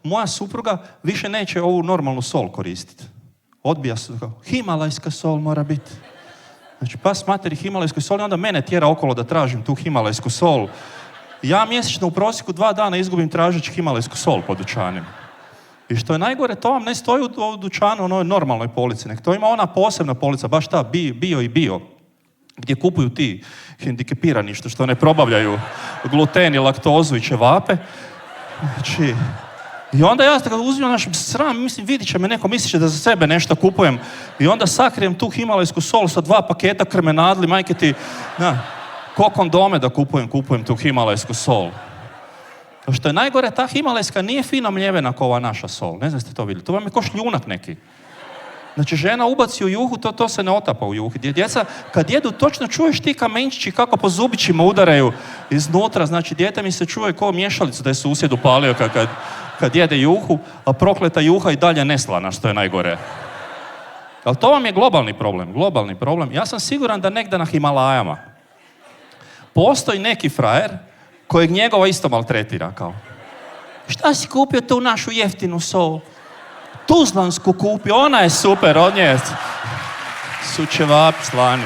moja supruga više neće ovu normalnu sol koristiti. Odbija se, himalajska sol mora biti. Znači, pas materi himalajskoj soli, onda mene tjera okolo da tražim tu himalajsku sol. Ja mjesečno u prosjeku 2 dana izgubim tražeći himalajsku sol po dućanima. I što je najgore, to vam ne stoji u dućanu, onoj normalnoj polici, nek to ima ona posebna polica, baš ta bio i bio, gdje kupuju ti hendikepirani što ne probavljaju gluten i laktozu i ćevape. Znači, i onda ja kad uzimam naš sram, mislim, vidit će me neko, mislit će da za sebe nešto kupujem. I onda sakrijem tu himalajsku sol sa 2 paketa krmenadli, majke ti, ko kondome da kupujem tu himalajsku sol. Što je najgore, ta himalajska nije fina mljevena kao ova naša sol. Ne znam ste to vidjeli. To vam je ko šljunak neki. Znači, žena ubaci u juhu, to se ne otapa u juhu. Djeca, kad jedu, točno čuješ ti kamenčići kako po zubićima udaraju iznutra. Znači, dijete mi se čuje ko miješalicu da je susjed upalio kad jede juhu, a prokleta juha i dalje neslana, što je najgore. Ali to vam je globalni problem. Ja sam siguran da negdje na Himalajama postoji neki frajer kojeg njegova isto maltretira, kao. Šta si kupio tu našu jeftinu sol? Tuzlansku kupio, ona je super, od nje su ćevapi slani.